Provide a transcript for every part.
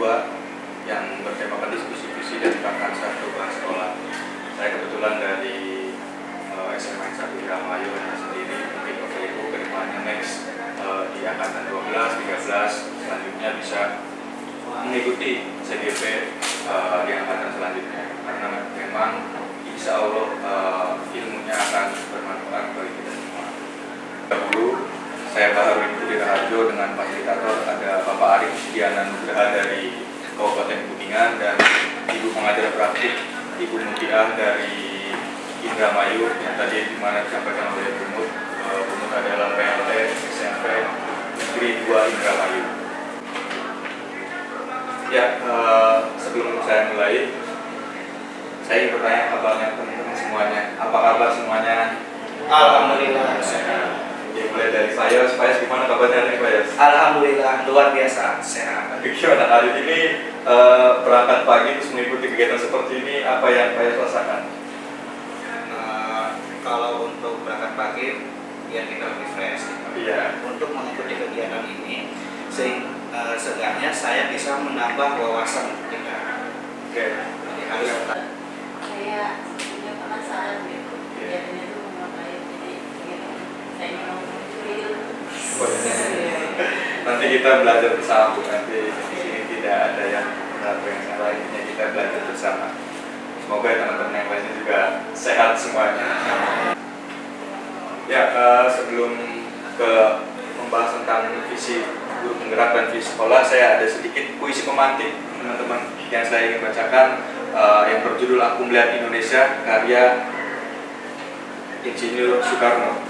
2 yang bertemakan diskusi visi dan prakarsa perubahan sekolah. Saya kebetulan dari SMA 1 Indramayu sendiri. Mungkin Bapak Ibu ke depannya next di angkatan 12, 13 selanjutnya bisa mengikuti CGP di angkatan selanjutnya, karena memang insya Allah ilmunya akan bermanfaat bagi kita semua. Dahulu saya baru di Raharjo dengan fasilitator ada Bapak Arif Sidiana Nugraha dari Kabupaten Kuningan dan Ibu pengajar praktik Ibu Mutiah dari Indramayu yang tadi dimana disampaikan oleh Bumut. Bumut adalah PLT SMP Negeri 2 Indramayu. Ya, sebelum saya mulai, saya ingin bertanya kabarnya teman-teman semuanya. Apa kabar semuanya? Alhamdulillah. Ya, mulai dari saya, gimana kabarnya nih Pak? Alhamdulillah, luar biasa, sehat. Gimana hari ini berangkat pagi terus mengikuti kegiatan seperti ini, apa yang Pak rasakan? Kalau untuk berangkat pagi, biar kita lebih fresh. Iya. Untuk mengikuti kegiatan ini, seenggaknya saya bisa menambah wawasan kita. Oke. Jadi harus saya punya penasaran gitu. Kegiatannya itu mau ngapain? Jadi saya mau mencuri ilmu. Nanti kita belajar bersama, Bu. Nanti di sini tidak ada yang benar yang salah, intinya kita belajar bersama. Semoga teman-teman yang lainnya juga sehat semuanya. Ya, sebelum ke membahas tentang visi guru penggerak dan visi sekolah, saya ada sedikit puisi pemantik teman-teman yang saya ingin bacakan, yang berjudul Aku Melihat Indonesia, karya Insinyur Soekarno.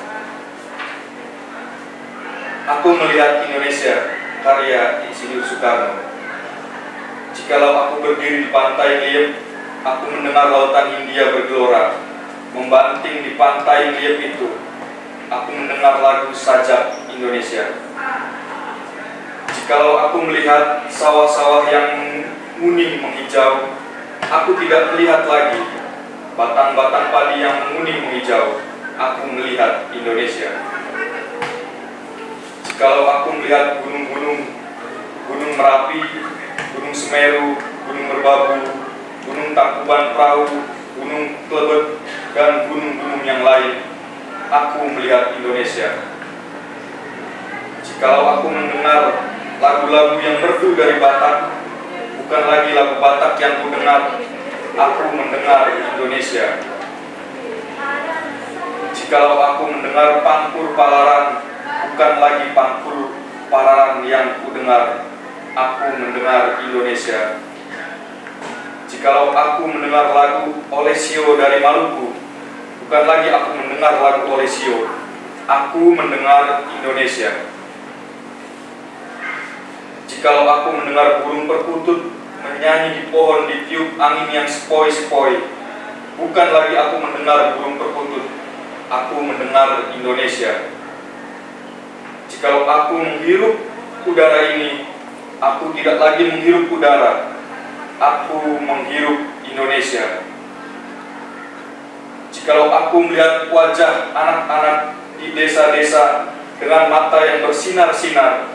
Aku melihat Indonesia, karya Insinyur Soekarno. Jikalau aku berdiri di pantai Liep, aku mendengar lautan Hindia bergelora. Membanting di pantai Liep itu, aku mendengar lagu sajak Indonesia. Jikalau aku melihat sawah-sawah yang menguning menghijau, aku tidak melihat lagi batang-batang padi yang menguning menghijau. Aku melihat Indonesia. Jikalau aku melihat gunung-gunung, Gunung Merapi, Gunung Semeru, Gunung Merbabu, Gunung Tangkuban Perahu, Gunung Klebet, dan gunung-gunung yang lain, aku melihat Indonesia. Jikalau aku mendengar lagu-lagu yang merdu dari Batak, bukan lagi lagu Batak yang ku dengar, aku mendengar Indonesia. Jikalau aku mendengar pangkur Palaran, bukan lagi pangkur Palaran yang ku dengar, aku mendengar Indonesia. Jikalau aku mendengar lagu Olesio dari Maluku, bukan lagi aku mendengar lagu Olesio, aku mendengar Indonesia. Jikalau aku mendengar burung perkutut menyanyi di pohon ditiup angin yang sepoi-sepoi, bukan lagi aku mendengar burung perkutut, aku mendengar Indonesia. Jikalau aku menghirup udara ini, aku tidak lagi menghirup udara, aku menghirup Indonesia. Jikalau aku melihat wajah anak-anak di desa-desa dengan mata yang bersinar-sinar,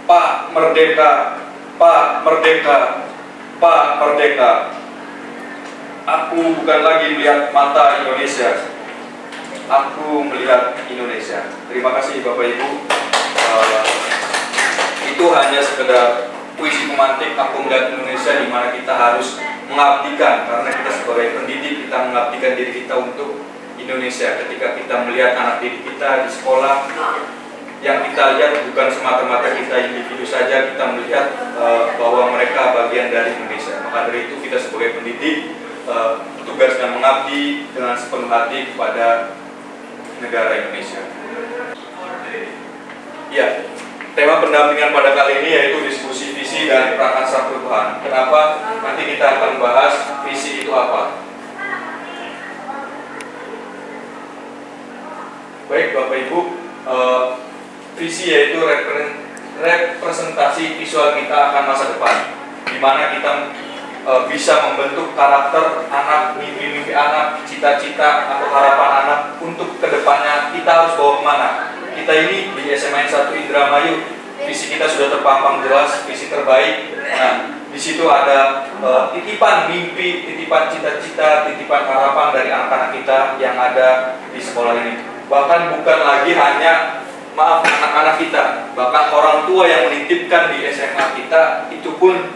Pak Merdeka, Pak Merdeka, Pak Merdeka, aku bukan lagi melihat mata Indonesia, aku melihat Indonesia. Terima kasih Bapak Ibu. Itu hanya sekedar puisi pemantik Aku Melihat Indonesia, di mana kita harus mengabdikan, karena kita sebagai pendidik, kita mengabdikan diri kita untuk Indonesia. Ketika kita melihat anak didik kita di sekolah, yang kita lihat bukan semata-mata kita individu saja, kita melihat bahwa mereka bagian dari Indonesia. Maka dari itu kita sebagai pendidik tugasnya mengabdi dengan sepenuh hati kepada negara Indonesia. Ya, tema pendampingan pada kali ini yaitu diskusi visi dan prakarsa perubahan. Kenapa? Nanti kita akan bahas visi itu apa. Baik Bapak Ibu, visi yaitu representasi visual kita akan masa depan, di mana kita bisa membentuk karakter anak, mimpi-mimpi anak, cita-cita atau harapan anak untuk kedepannya kita harus bawa kemana. Kita ini di SMA 1 Indramayu, visi kita sudah terpampang jelas, visi terbaik. Nah, Nah, di situ ada titipan mimpi, titipan cita-cita, titipan harapan dari anak-anak kita yang ada di sekolah ini. Bahkan bukan lagi hanya anak-anak kita, bahkan orang tua yang menitipkan di SMA kita itu pun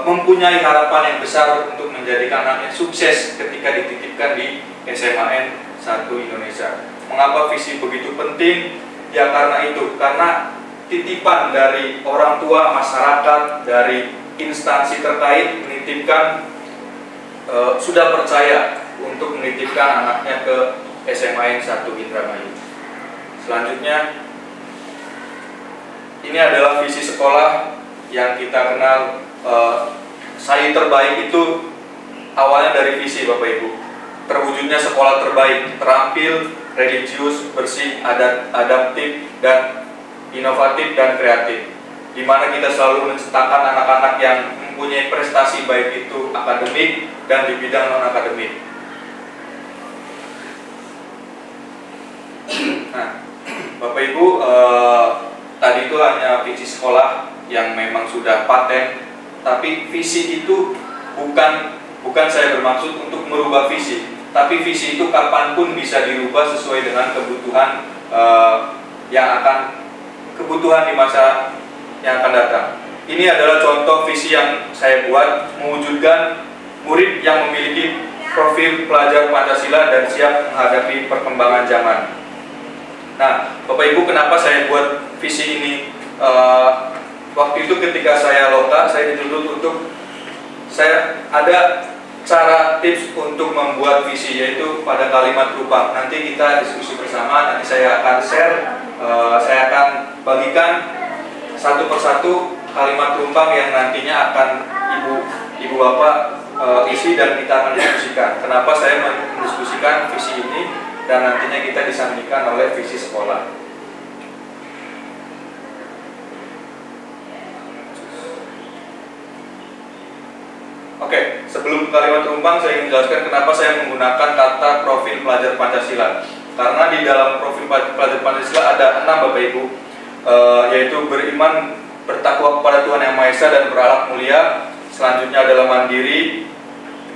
mempunyai harapan yang besar untuk menjadikan anaknya sukses ketika dititipkan di SMAN 1 Indonesia. Mengapa visi begitu penting? Ya karena itu, karena titipan dari orang tua, masyarakat, dari instansi terkait menitipkan, sudah percaya untuk menitipkan anaknya ke SMAN 1 Indramayu. Selanjutnya, ini adalah visi sekolah yang kita kenal. Saya terbaik itu awalnya dari visi Bapak Ibu. Terwujudnya sekolah terbaik, terampil, religius, bersih, adaptif, dan inovatif dan kreatif, di mana kita selalu mencetakkan anak-anak yang mempunyai prestasi baik itu akademik dan di bidang non akademik. Nah, Bapak Ibu, tadi itu hanya visi sekolah yang memang sudah paten, tapi visi itu bukan saya bermaksud untuk merubah visi, tapi visi itu kapanpun bisa dirubah sesuai dengan kebutuhan kebutuhan di masa yang akan datang. Ini adalah contoh visi yang saya buat, mewujudkan murid yang memiliki profil pelajar Pancasila dan siap menghadapi perkembangan zaman. Nah, Bapak Ibu, kenapa saya buat visi ini? Waktu itu ketika saya lota, saya dituntut untuk ada cara tips untuk membuat visi, yaitu pada kalimat rupa. Nanti kita diskusi bersama, nanti saya akan share, saya akan bagikan satu persatu kalimat rumpang yang nantinya akan ibu bapak isi dan kita akan diskusikan. Kenapa saya mendiskusikan visi ini dan nantinya kita disandingkan oleh visi sekolah. Oke, sebelum kalimat rumpang saya ingin menjelaskan kenapa saya menggunakan kata profil pelajar Pancasila. Karena di dalam profil pelajar Pancasila ada 6 Bapak Ibu, yaitu beriman, bertakwa kepada Tuhan Yang Maha Esa dan berakhlak mulia. Selanjutnya adalah mandiri.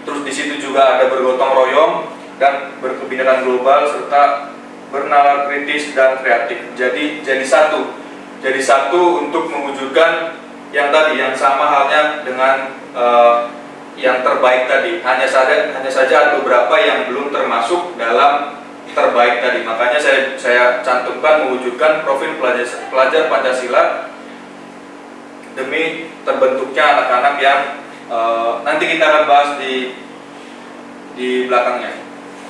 Terus di situ juga ada bergotong royong dan berkebinekaan global serta bernalar kritis dan kreatif. Jadi satu untuk mewujudkan yang tadi, yang sama halnya dengan yang terbaik tadi. Hanya saja ada beberapa yang belum termasuk dalam terbaik tadi. Makanya saya cantumkan mewujudkan profil pelajar Pancasila demi terbentuknya anak-anak yang nanti kita akan bahas di belakangnya.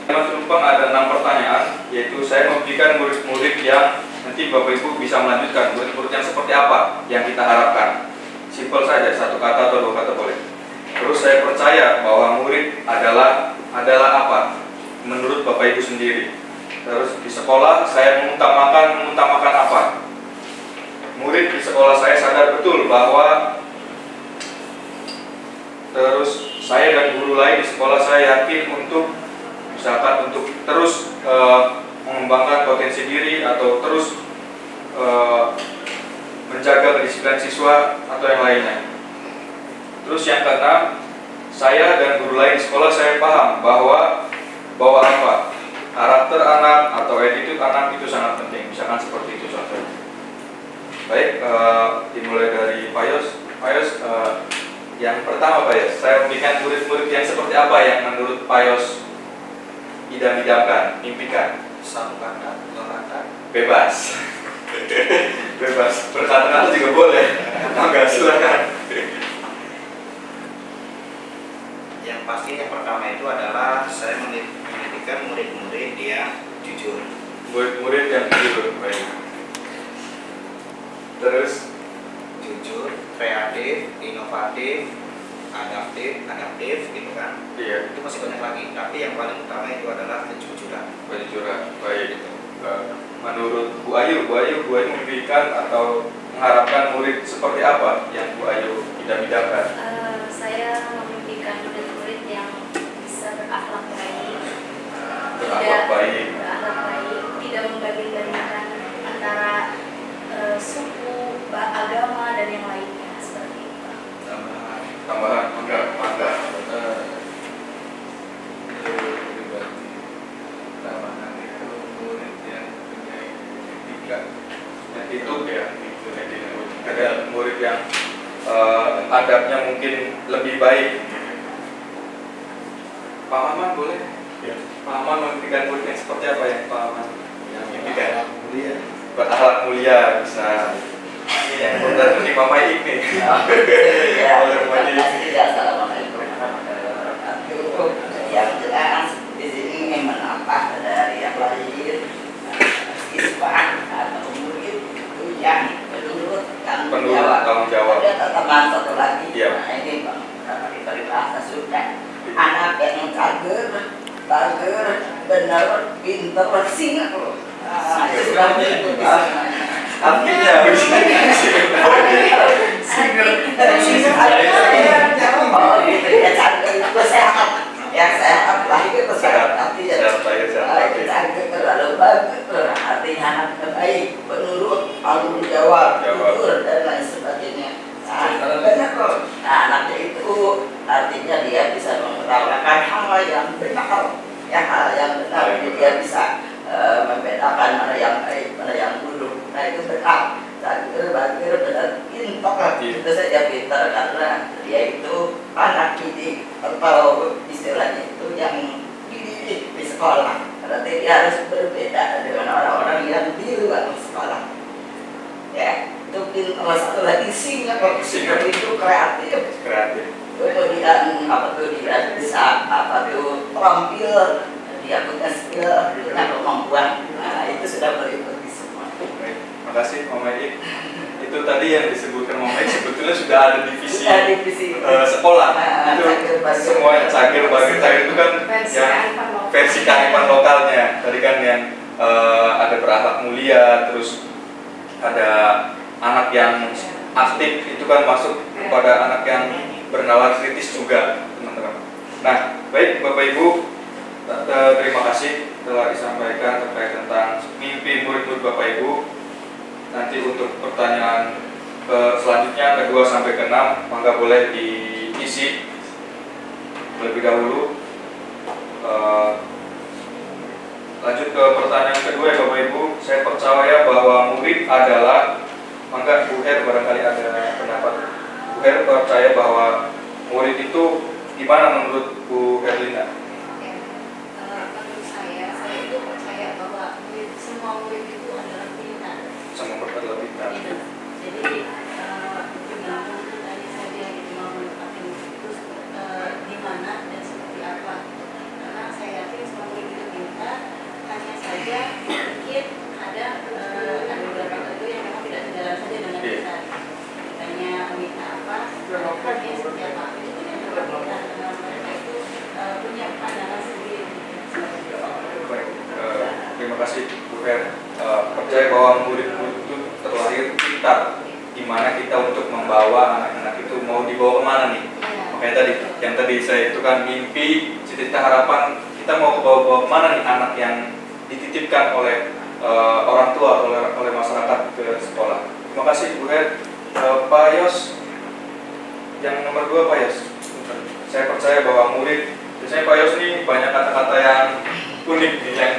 Kalimat rumpang ada 6 pertanyaan, yaitu saya memberikan murid-murid yang nanti Bapak Ibu bisa melanjutkan murid-murid yang seperti apa yang kita harapkan. Simpel saja, 1 kata atau 2 kata boleh. Terus saya percaya bahwa murid adalah apa menurut Bapak Ibu sendiri. Terus di sekolah saya mengutamakan apa? Murid di sekolah saya sadar betul bahwa, terus saya dan guru lain di sekolah saya yakin untuk misalkan untuk terus mengembangkan potensi diri atau terus menjaga kedisiplinan siswa atau yang lainnya. Terus yang keenam, saya dan guru lain di sekolah saya paham bahwa apa? Karakter anak atau attitude anak itu sangat penting. Misalkan seperti itu contohnya. Baik, dimulai dari Pak Yos. Yang pertama Pak Yos, saya memberikan murid-murid yang seperti apa yang menurut Pak Yos idam-idamkan, impikan? 1 kata, 2 kata. Bebas. Bebas, berkata-kata juga boleh. Enggak, silakan. Yang pasti yang pertama itu adalah saya mendidikan murid-murid yang jujur. Murid-murid yang jujur, baik. Terus Jujur, kreatif, inovatif, adaptif gitu kan. iya, Itu masih banyak lagi, tapi yang paling utama itu adalah kejujuran. kejujuran, baik. Menurut Bu Ayu memberikan atau mengharapkan murid seperti apa yang Bu Ayu idam-idamkan? Saya memimpikan murid-murid yang bisa berakhlak baik, Berakhlak baik. tidak membanding-bandingkan antara suku, agama dan yang lainnya seperti itu. tambahan enggak? Pribadi tambahan itu murid yang punya etika. Itu ya, ada murid yang adabnya mungkin lebih baik. Pak Maman boleh? Ya. Pak Maman memberikan murid yang seperti apa ya Pak Maman? Yang Etika mulia. berakhlak mulia bisa. Iya. Untuk di Mama ini. Ya, Oleh Mama ini. Assalamualaikum warahmatullahi wabarakatuh. Yang jelas di sini menambah dari yang lain, siswa atau murid itu yang penurut tanggung jawab. Ada tambahan satu lagi. Iya. Nah, ini Bang, di bahasa sudah anak yang cager, benar, pinter, singa loh. Itu sudah itu Artinya oh gitu ya, cantik itu sehat, yang sehat lahir itu sehat, artinya cantik terlalu bagus, artinya anak baik, penurut, tanggung jawab, jujur dan lain sebagainya. Nah, benar kok. Nah, anaknya itu artinya dia bisa mengutarakan hal yang benar, hal yang benar, dia bisa membedakan mana yang baik, mana yang buruk. Nah itu benar. Bagir benar pintar. Itu saja pintar karena dia itu anak didik atau istilahnya itu yang dididik di sekolah. Berarti dia harus berbeda dengan orang-orang yang di luar sekolah. Ya, itu pintar. Satu lagi singa itu kreatif. Kemudian apa tuh dia bisa terampil. Dia punya skill, punya kemampuan. Nah, itu sudah meliputi semua. Baik, makasih Mama Ik. Itu tadi yang disebutkan Mama Ik sebetulnya sudah ada divisi sekolah. Itu semua cagir itu kan yang versi kearifan lokalnya. Tadi kan yang ada berakhlak mulia, terus ada anak yang aktif, itu kan masuk kepada anak yang bernalar kritis juga, teman-teman. Nah, baik Bapak Ibu, terima kasih telah disampaikan terkait tentang mimpi murid-murid Bapak Ibu. Nanti untuk pertanyaan selanjutnya ke-2 sampai ke-6 mangga boleh diisi terlebih dahulu. Lanjut ke pertanyaan kedua ya Bapak Ibu. Saya percaya bahwa murid adalah, mangga Bu Her barangkali ada pendapat. Bu Her percaya bahwa murid itu gimana menurut Bu Herlina? Semua murid itu adalah pintar. Semua murid adalah pintar. Jadi tergantung kitanya saja gitu mau menetapkan itu di mana dan seperti apa. Karena saya yakin semua murid itu pintar, hanya saja mungkin ada beberapa tentu yang memang tidak sejalan saja dengan kita. Kitanya minta apa, anaknya seperti apa. Itu kan yang berbeda. Mereka itu punya pandangan sendiri. Baik, terima kasih Bu Fer. Percaya bahwa murid-murid itu terlahir pintar, gimana kita untuk membawa anak-anak itu mau dibawa kemana nih? Makanya tadi, yang tadi saya itu kan mimpi, cita-cita harapan, kita mau bawa kemana nih anak yang dititipkan oleh orang tua, oleh masyarakat ke sekolah. Terima kasih Bu Her. Pak Yos, yang nomor 2 Pak Yos. Saya percaya bahwa murid, biasanya Pak Yos ini banyak kata-kata yang unik nih, yang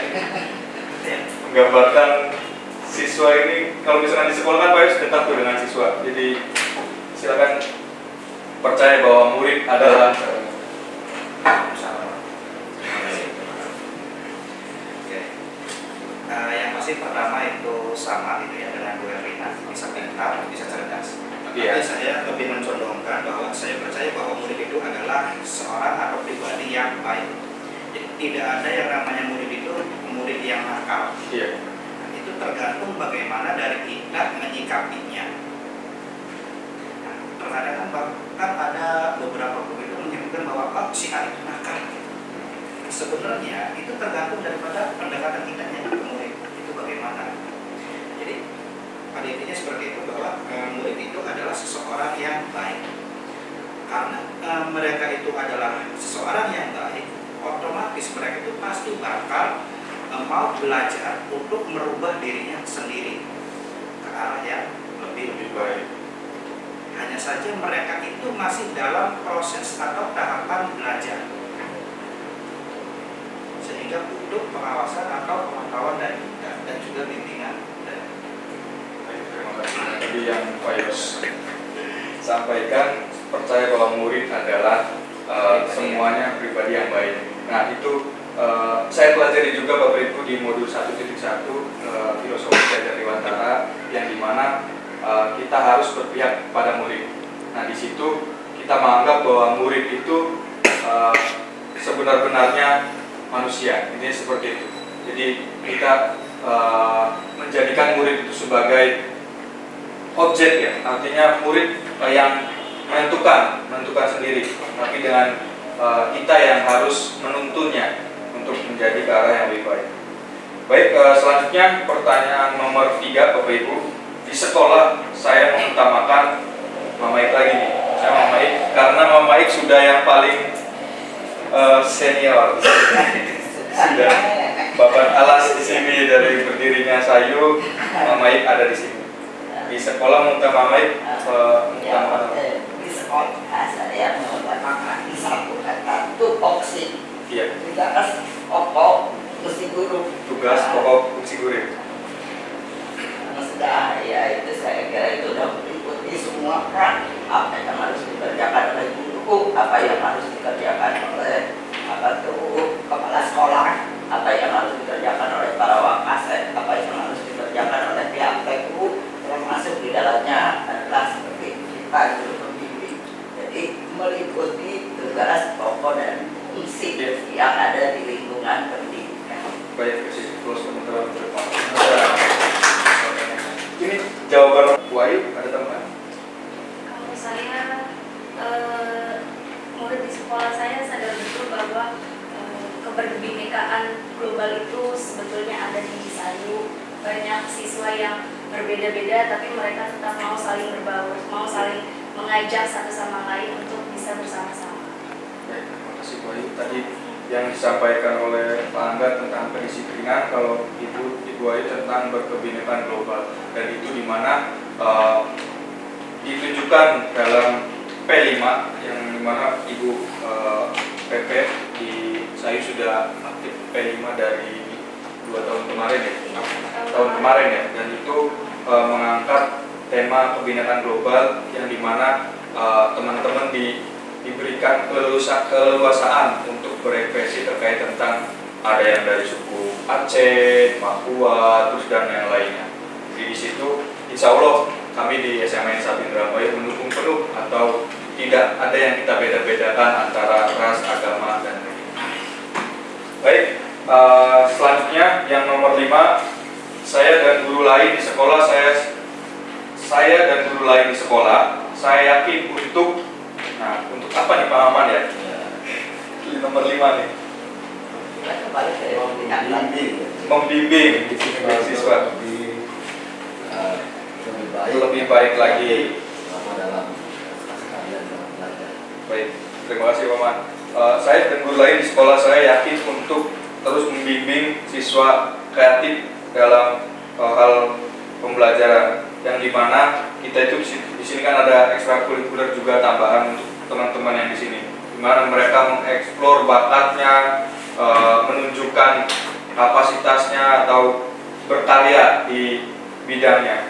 menggambarkan siswa ini. Kalau misalnya di sekolah kan Pak Yos dekat tuh dengan siswa, jadi silakan percaya bahwa murid adalah yang pasti pertama itu sama gitu ya dengan Bu Herlina, bisa pintar, bisa cerdas. Tapi saya lebih mencondongkan bahwa saya percaya bahwa murid itu adalah seorang atau pribadi yang baik. Jadi tidak ada yang namanya murid itu murid yang nakal. iya. Itu tergantung bagaimana dari kita menyikapinya. Nah, terkadang kan ada beberapa guru itu menyebutkan bahwa si A itu nakal. Sebenarnya itu tergantung daripada pendekatan kita dengan murid itu bagaimana. Jadi pada intinya seperti itu bahwa murid itu adalah seseorang yang baik. Karena mereka itu adalah seseorang yang baik, otomatis mereka itu pasti bakal mau belajar untuk merubah dirinya sendiri ke arah yang lebih baik. hanya saja mereka itu masih dalam proses atau tahapan belajar, sehingga butuh pengawasan atau pengetahuan dari kita dan juga bimbingan. Baik, terima kasih. Tadi yang Pak Yos sampaikan, percaya bahwa murid adalah semuanya pribadi yang baik. Nah itu saya pelajari juga Bapak Ibu di modul 1.1 filosofi belajar dewantara, yang dimana kita harus berpihak pada murid. Nah di situ kita menganggap bahwa murid itu sebenar-benarnya manusia, ini seperti itu. Jadi kita menjadikan murid itu sebagai objek ya, artinya murid yang menentukan sendiri, tapi dengan kita yang harus menuntunnya untuk menjadi ke arah yang lebih baik. Baik, selanjutnya pertanyaan nomor 3 Bapak Ibu. Di sekolah saya mengutamakan Mama Ik lagi nih. Saya Mama Ik karena Mama Ik sudah yang paling senior. Sudah Bapak alas di sini dari berdirinya Sayu, Mama Ik ada di sini. Di sekolah mengutamakan Mama Ik mengutamakan di sekolah saya mengutamakan satu kata tupoksi. iya. Tugas pokok mesti guru. Tugas pokok fungsi guru. Sudah ya itu saya kira itu sudah meliputi semua kan, apa yang harus dikerjakan oleh guru, apa yang harus dikerjakan oleh kepala sekolah, apa yang harus dikerjakan oleh para wakasek, apa yang harus dikerjakan oleh pihak PU, termasuk di dalamnya adalah seperti kita guru pembimbing. Jadi meliputi tugas pokok dan fungsi yang ada di lingkungan pendidikan. Baik, kasih close teman-teman. Ini jawaban Bu Ayu, ada tambahan? Kalau saya murid di sekolah saya sadar betul bahwa keberbinekaan global itu sebetulnya ada di Sayu. Banyak siswa yang berbeda-beda, tapi mereka tetap mau saling berbaur, mau saling mengajak satu sama lain untuk bisa bersama-sama. Baik, terima kasih Bu Ayu. Tadi yang disampaikan oleh Pak Angga tentang kedisiplinan, kalau Ibu Ayu tentang berkebinekaan global, dan itu dimana ditunjukkan dalam P5 yang dimana Ibu PP di Sayu sudah aktif P5 dari 2 tahun kemarin ya, tahun kemarin ya, dan itu mengangkat tema kebinekaan global yang dimana teman-teman diberikan keleluasaan untuk berefleksi terkait tentang ada yang dari suku Aceh, Papua, terus dan yang lainnya. Jadi di situ insya Allah kami di SMA Sabi Indramayu mendukung penuh, atau tidak ada yang kita beda-bedakan antara ras, agama, dan lain-lain. Baik, selanjutnya yang nomor 5, saya dan guru lain di sekolah saya yakin untuk apa nih Pak Aman ya? Ini nomor 5 nih. Kembali ke Membimbing siswa lebih baik lagi. Baik, terima kasih Pak Man. Saya dan guru lain di sekolah saya yakin untuk terus membimbing siswa kreatif dalam hal pembelajaran, yang dimana kita itu di sini kan ada ekstrakurikuler juga tambahan untuk teman-teman yang di sini, dimana mereka mengeksplor bakatnya, menunjukkan kapasitasnya atau berkarya di bidangnya.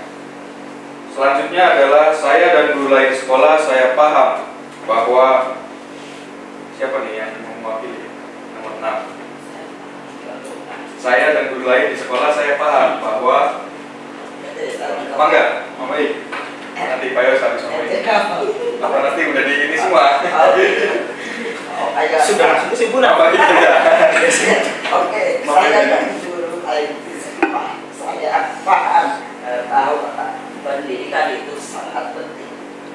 Selanjutnya adalah saya dan guru lain di sekolah saya paham bahwa siapa nih yang mewakili nomor 6? Saya dan guru lain di sekolah saya paham bahwa Mama Ik nanti Pak Yos habis ngomong apa nanti udah di ini semua. Sudah langsung kesimpulan Apa itu ya? Oke, saya dan guru lain di sekolah saya paham bahwa pendidikan itu sangat penting.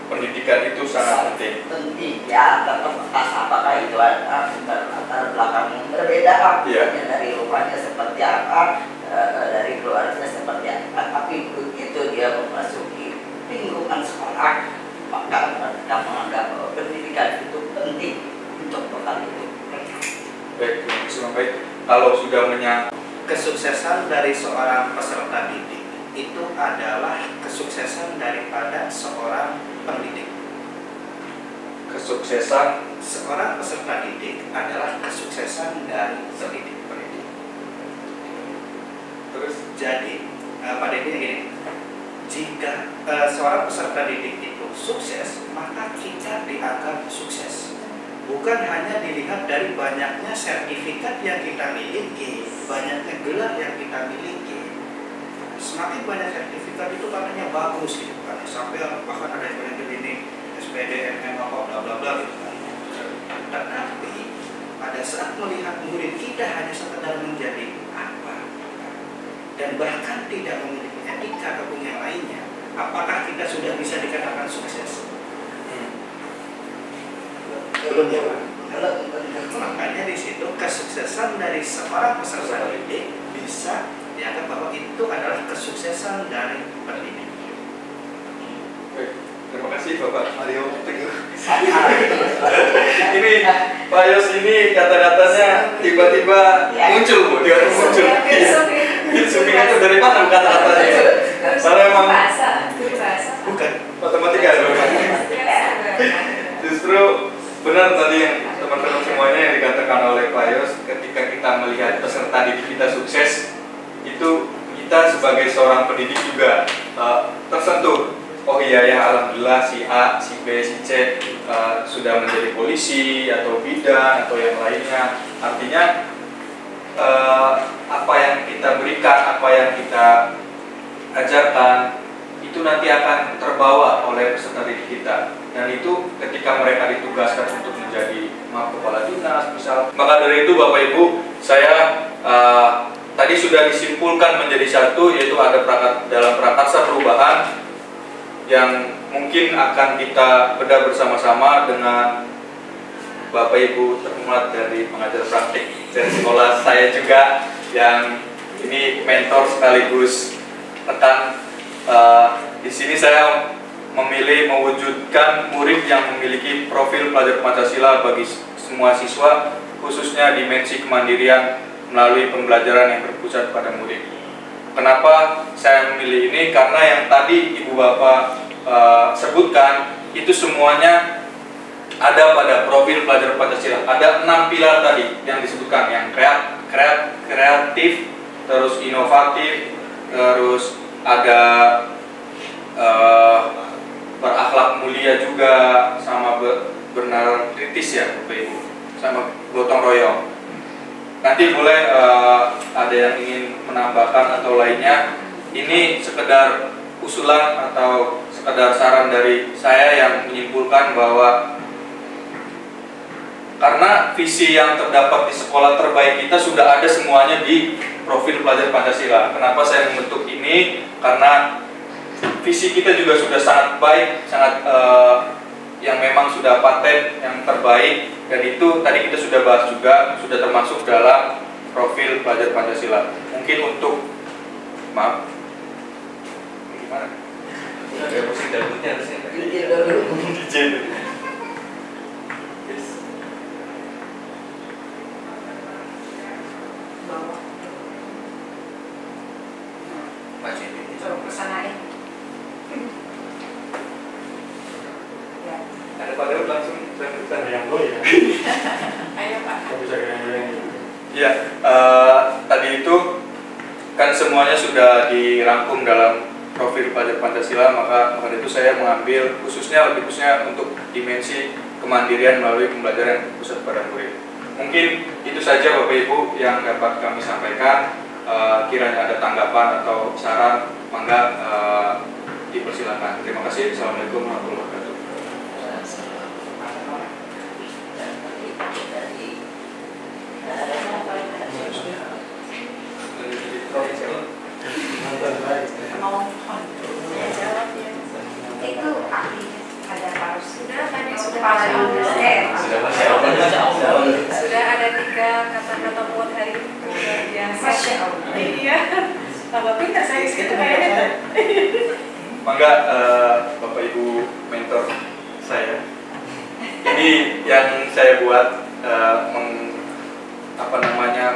Pendidikan itu sangat penting. Penting ya, terlepas apakah itu ada latar belakang yang berbeda, Iya. dari rumahnya seperti apa, dari keluarga seperti apa, tapi begitu dia memasuki lingkungan sekolah, maka mereka menganggap bahwa pendidikan itu penting untuk bekal hidup mereka. Baik, terima kasih Bang Baik. Kalau sudah menyangkut Kesuksesan dari seorang peserta didik itu adalah kesuksesan daripada seorang pendidik. Kesuksesan Seorang peserta didik adalah kesuksesan dari pendidik. terus Jadi pada intinya gini, jika seorang peserta didik itu sukses, maka kita dianggap sukses. Bukan hanya dilihat dari banyaknya sertifikat yang kita miliki, banyaknya gelar yang kita miliki. Semakin banyak sertifikat itu katanya bagus gitu kan, sampai bahkan ada yang bilang ini SPD, MM, apa bla bla bla gitu kan. Tetapi pada saat melihat murid kita hanya sekedar menjadi apa dan bahkan tidak memiliki etika ataupun yang lainnya, apakah kita sudah bisa dikatakan sukses? Belum ya Pak? Makanya di situ kesuksesan dari seorang peserta didik bisa dianggap bahwa itu adalah kesuksesan dari pendidik. Terima kasih Bapak Mario Teguh. Ini Pak Yos ini kata-katanya tiba-tiba muncul. Filsufia itu dari mana kata-katanya? Karena memang bukan matematika. Justru benar tadi yang teman-teman semuanya yang dikatakan oleh Pak Yos, ketika kita melihat peserta didik kita sukses, itu kita sebagai seorang pendidik juga tersentuh. Oh iya ya, alhamdulillah si A, si B, si C sudah menjadi polisi atau bidan atau yang lainnya. Artinya apa yang kita berikan, apa yang kita ajarkan itu nanti akan terbawa oleh peserta didik kita. Dan itu ketika mereka ditugaskan untuk menjadi kepala dinas misal. Maka dari itu Bapak Ibu, saya tadi sudah disimpulkan menjadi satu, yaitu ada dalam prakarsa perubahan yang mungkin akan kita bedah bersama-sama dengan Bapak Ibu termuat dari pengajar praktik dari sekolah saya juga, yang ini mentor sekaligus rekan. Di sini saya memilih mewujudkan murid yang memiliki profil pelajar Pancasila bagi semua siswa, khususnya dimensi kemandirian melalui pembelajaran yang berpusat pada murid. Kenapa saya memilih ini? Karena yang tadi Ibu Bapak sebutkan itu semuanya ada pada profil pelajar Pancasila. Ada 6 pilar tadi yang disebutkan, yang kreatif, terus inovatif, terus ada berakhlak mulia juga, sama bernalar kritis ya Bapak Ibu, sama gotong royong. Nanti boleh ada yang ingin menambahkan atau lainnya. Ini sekedar usulan atau sekedar saran dari saya yang menyimpulkan bahwa karena visi yang terdapat di sekolah terbaik kita sudah ada semuanya di profil pelajar Pancasila. Kenapa saya membentuk ini? Karena visi kita juga sudah sangat baik, sangat yang memang sudah paten, yang terbaik, dan itu tadi kita sudah bahas juga, sudah termasuk dalam profil pelajar Pancasila. Mungkin untuk gimana? Ya, musik dangdutnya harusnya. DJ. Ada pada langsung dangdutan yang lo ya. Ayo Pak. Ya, tadi itu kan semuanya sudah dirangkum dalam profil pelajar Pancasila, maka itu saya mengambil khususnya untuk dimensi kemandirian melalui pembelajaran yang berpusat pada murid. Mungkin itu saja Bapak Ibu yang dapat kami sampaikan. Kiranya ada tanggapan atau saran, mangga dipersilakan. Terima kasih. Assalamualaikum warahmatullahi wabarakatuh. Itu ahlinya ada harus sudah tadi sudah ada 3 kata-kata buat hari ini luar biasa. Iya, tambah pintar saya gitu kayaknya. Mangga Bapak Ibu mentor saya. Ini yang saya buat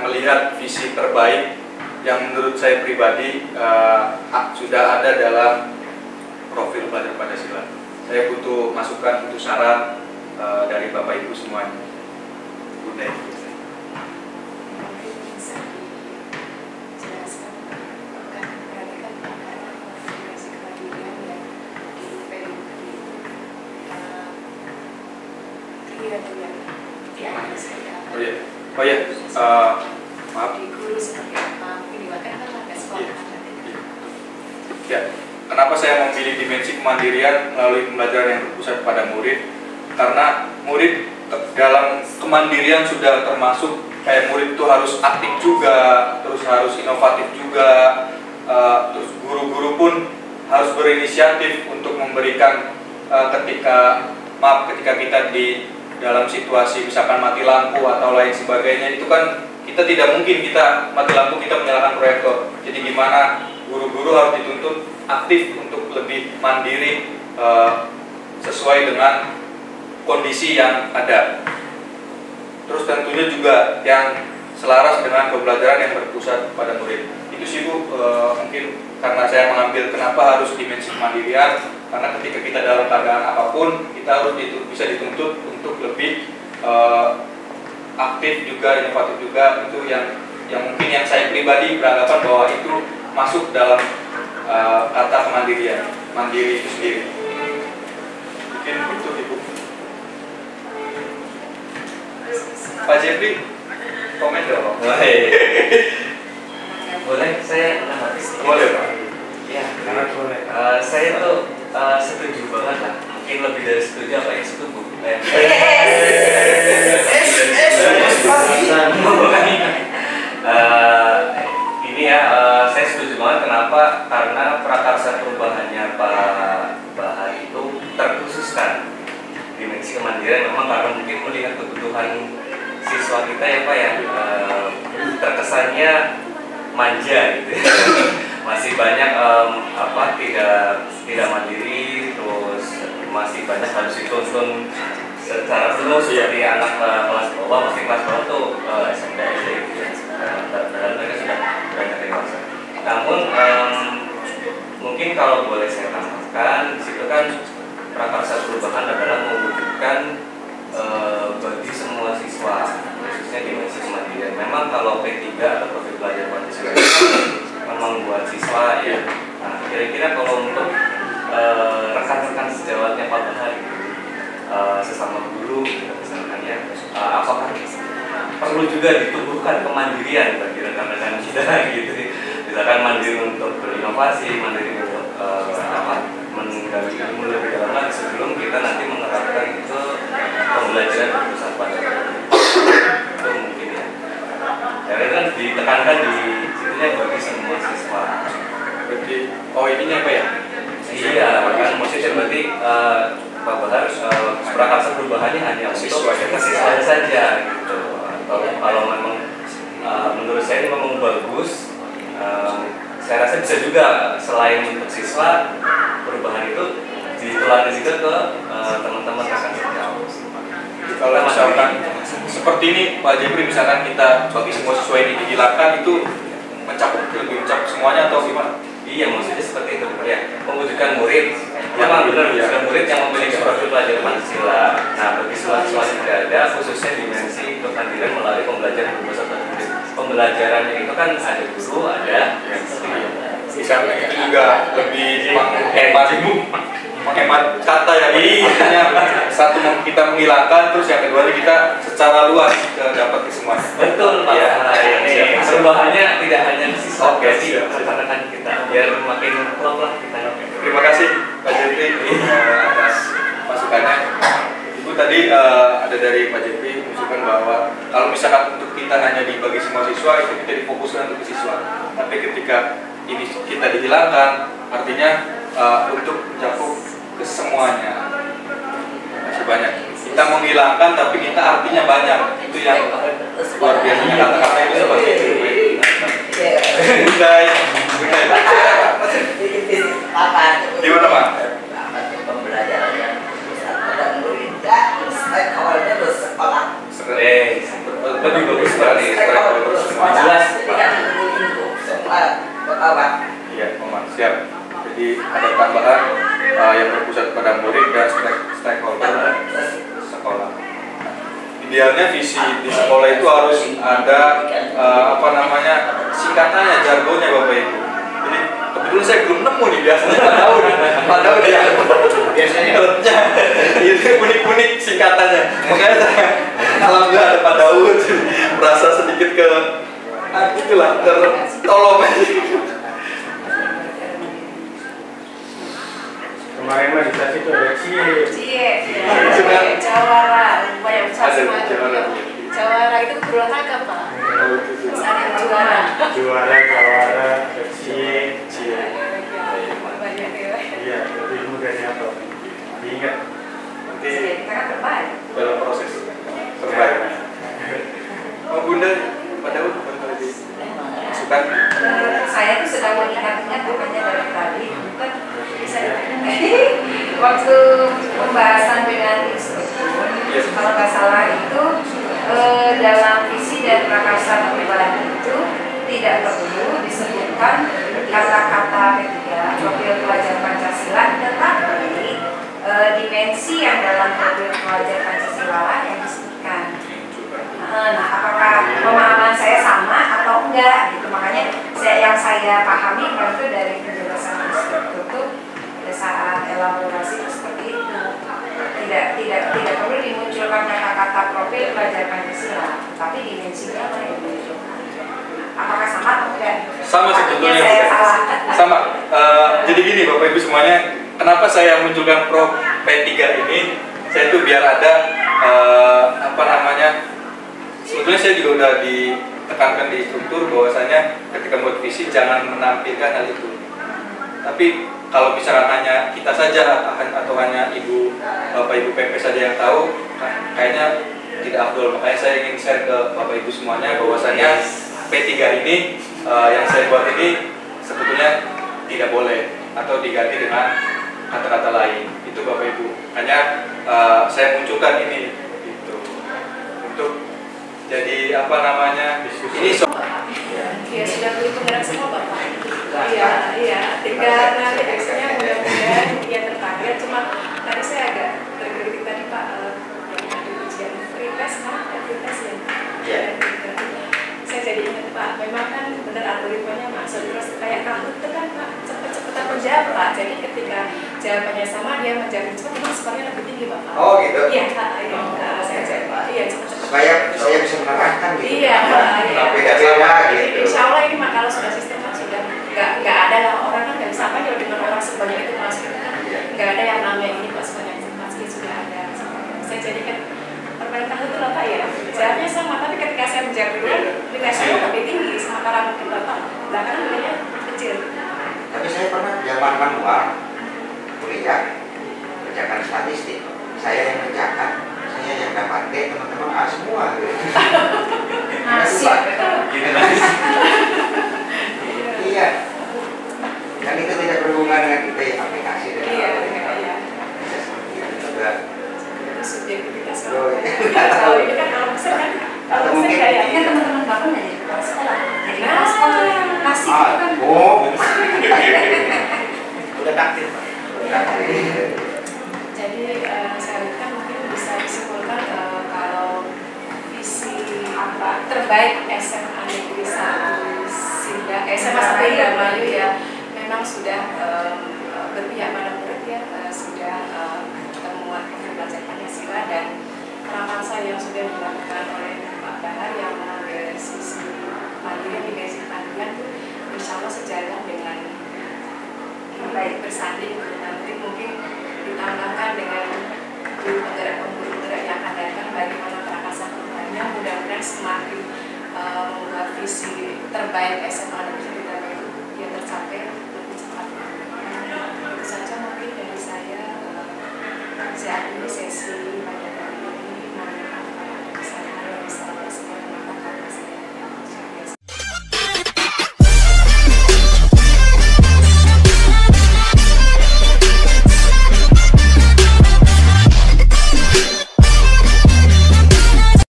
melihat visi terbaik yang menurut saya pribadi sudah ada dalam profil pelajar Pancasila. Saya butuh masukan, butuh saran dari Bapak Ibu semuanya. Bunda. Mungkin bisa dijelaskan akan memperhatikan penanganan konfigurasi kemandirian yang di PUD itu clear dengan diatur seperti apa. Oh iya, maaf. Di guru seperti apa, mungkin diwakilkan kan ada sekolah. Ya, kenapa saya memilih dimensi kemandirian melalui pembelajaran yang berpusat pada murid? Karena murid dalam kemandirian sudah termasuk kayak murid itu harus aktif juga, terus harus inovatif juga, terus guru-guru pun harus berinisiatif untuk memberikan ketika kita di dalam situasi misalkan mati lampu atau lain sebagainya, itu kan kita tidak mungkin kita mati lampu kita menyalakan proyektor. Jadi gimana guru-guru harus dituntut aktif untuk lebih mandiri sesuai dengan kondisi yang ada. Terus tentunya juga yang selaras dengan pembelajaran yang berpusat pada murid. Itu sih Bu, mungkin karena saya mengambil kenapa harus dimensi kemandirian, karena ketika kita dalam keadaan apapun kita harus bisa dituntut untuk lebih aktif juga, inovatif juga. Itu yang mungkin yang saya pribadi beranggapan bahwa itu masuk dalam kata kemandirian, mandiri itu sendiri. Mungkin itu Ibu. Pak Jeffrey, komen dong. Boleh saya menanggapi? Boleh Pak. Ya, Sangat boleh. saya tuh setuju banget lah. Mungkin lebih dari setuju apa yang setuju. Ini ya, saya setuju banget. Kenapa? Karena prakarsa perubahannya Pak Bahar itu terkhususkan dimensi kemandirian memang karena mungkin melihat kebutuhan siswa kita ya Pak ya, terkesannya manja gitu. Masih banyak tidak mandiri, terus masih banyak harus dituntun secara penuh seperti anak kelas bawah, masih kelas bawah tuh SMP aja gitu ya. Dan mereka sudah banyak dewasa. Namun mungkin kalau boleh saya tambahkan, di situ kan prakarsa perubahan adalah mewujudkan bagi semua siswa, khususnya dimensi kemandirian. Memang kalau P3 atau profil pelajar Pancasila memang buat siswa ya. Nah, kira-kira kalau untuk rekan-rekan sejawatnya Pak Bahar sesama guru misalkan ya, apakah perlu juga ditumbuhkan kemandirian bagi rekan-rekan kita gitu, misalkan mandiri untuk berinovasi, mandiri untuk menggali ilmu lebih dalam lagi sebelum kita nanti menerapkan itu pembelajaran berpusat pada itu mungkin ya. Karena kan ditekankan di situnya bagi semua siswa. Berarti, oh ininya apa ya? Iya, kan maksudnya berarti Pak Bahar prakarsa perubahannya hanya untuk siswa saja gitu. Kalau memang menurut saya ini memang bagus, saya rasa bisa juga selain untuk siswa perubahan itu ditularkan juga ke teman-teman rekan sejawat. Kalau misalkan seperti ini Pak Jeffrey, misalkan kita bagi semua siswa ini dihilangkan, itu lebih mencakup semuanya atau gimana? Iya, maksudnya seperti itu ya. Mewujudkan murid, memang benar mewujudkan murid yang memiliki profil pelajar Pancasila. Nah, bagi siswa-siswa yang tidak ada, khususnya dimensi kemandirian melalui pembelajaran berpusat pada murid. Pembelajarannya itu kan ada guru, ada Misalnya itu juga lebih menghemat kata ya, artinya satu kita menghilangkan, terus yang kedua kita secara luas dapat ke semua. Betul Pak. Ya, ini perubahannya tidak hanya siswa, Oke, tapi rekan-rekan kita biar makin klop lah kita. Terima kasih Pak Jeffrey atas masukannya. Ibu tadi ada dari Pak Jeffrey menunjukkan bahwa kalau misalkan untuk kita hanya dibagi semua siswa, itu kita difokuskan untuk siswa. Tapi ketika ini kita dihilangkan, artinya untuk mencakup ke semuanya. Masih banyak. Kita menghilangkan tapi kita artinya banyak. Itu yang luar biasanya kata-kata itu seperti itu. Bundai. Gimana Pak? Pembelajaran yang pusat pada murid dan awalnya bersekolah. Lebih bagus sekali. Jelas. Jadi kan semua berkawan. Iya, Siap. Jadi ada tambahan yang berpusat pada murid dan stakeholder sekolah. Idealnya visi di sekolah itu harus ada singkatannya, jargonnya Bapak Ibu. Jadi kebetulan saya belum nemu nih, biasanya Pak Daud ya. Biasanya itu unik-unik singkatannya. Makanya saya alhamdulillah ada Pak Daud, merasa sedikit tertolong. Kemarin mah dikasih itu ada Jawara, banyak sama Jawara. Jawara itu berolahraga Pak. Terus ada yang juara. Jawara, ada cie. Banyak ya. Iya, lebih mudah apa? Diingat. Nanti Kita kan terbaik. dalam proses terbaik. Oh Bunda, Pak Daud lagi masukan. Saya tuh sedang mengingat-ingat bukannya dari tadi, bukan bisa waktu pembahasan dengan instruktur, kalau nggak salah itu dalam visi dan prakarsa perubahan itu tidak perlu disebutkan kata-kata ketiga profil pelajar Pancasila, tetapi dimensi yang dalam profil pelajar Pancasila yang disebutkan. Nah, apakah pemahaman saya sama atau enggak gitu, makanya yang saya pahami itu dari penjelasan instruktur itu pada saat elaborasi itu seperti itu, tidak perlu dimunculkan kata-kata profil pelajar Pancasila, tapi dimensinya lah yang dimunculkan. Apakah sama atau enggak? Sama sebetulnya. Saya salah. Sama. Jadi gini Bapak Ibu semuanya, kenapa saya munculkan Pro P3 ini? Saya itu biar ada sebetulnya saya juga udah ditekankan di struktur bahwasanya ketika membuat visi jangan menampilkan hal itu. Tapi kalau misalkan hanya kita saja atau hanya Bapak Ibu PP saja yang tahu, kayaknya tidak afdol. Makanya saya ingin share ke Bapak Ibu semuanya bahwasanya P3 ini yang saya buat ini sebetulnya tidak boleh atau diganti dengan kata-kata lain. Itu Bapak Ibu. Hanya saya munculkan ini gitu. Untuk jadi ini Ya sudah beli penggerak semua Bapak. Iya. Tinggal nanti actionnya mudah-mudahan dia tertarik. Cuma tadi saya agak tergelitik tadi Pak yang ada ujian pretest ya. Saya jadi ingat Pak, memang kan benar algoritmanya masuk terus kayak kamu itu kan Pak cepet-cepetan menjawab Pak. Jadi ketika jawabannya sama dia menjawab cepat, memang skornya lebih tinggi Bapak. Oh gitu. Iya Pak, saya jawab. Iya cepet-cepet. Supaya saya bisa menerangkan gitu. Iya. Beda-beda gitu. Insya Allah ini mah kalau sudah sistem kan sudah nggak ada lah, orang kan nggak bisa apa ya dengan orang sebanyak itu masuk kan nggak ada yang namanya ini Pak sebanyak itu pasti sudah ada. Saya jadikan permainan itu lah Pak ya. Jawabnya sama tapi ketika saya menjawab dulu nilainya lebih tinggi sementara mungkin Bapak belakangan nilainya kecil. Tapi saya pernah zaman manual kuliah kerjakan statistik. Saya yang kerjakan, saya yang dapat D, teman-teman A semua gitu. Asik. Iya. Dan itu tidak berhubungan dengan kita yang aplikasi dan Iya. juga. Subjektivitas Oh, kalau iya. ini kan kalau besar kan Atau kalau besar mungkin kayaknya Teman-teman Bapak nggak jadi kepala sekolah, jadi kepala sekolah nasi itu kan. Udah takdir Pak. Jadi saya kan mungkin bisa disimpulkan kalau visi terbaik SMA Negeri 1 SMA sampai Indramayu ya memang sudah berpihak pada murid ya, sudah temuan pembelajaran Pancasila dan prakarsa yang sudah dilakukan oleh Pak Bahar yang mengambil sisi mandiri di basic panduan itu insya Allah sejalan dengan baik bersanding nanti mungkin ditambahkan dengan guru penggerak yang akan datang bagaimana prakarsa perubahannya mudah-mudahan semakin membuat visi terbaik SMA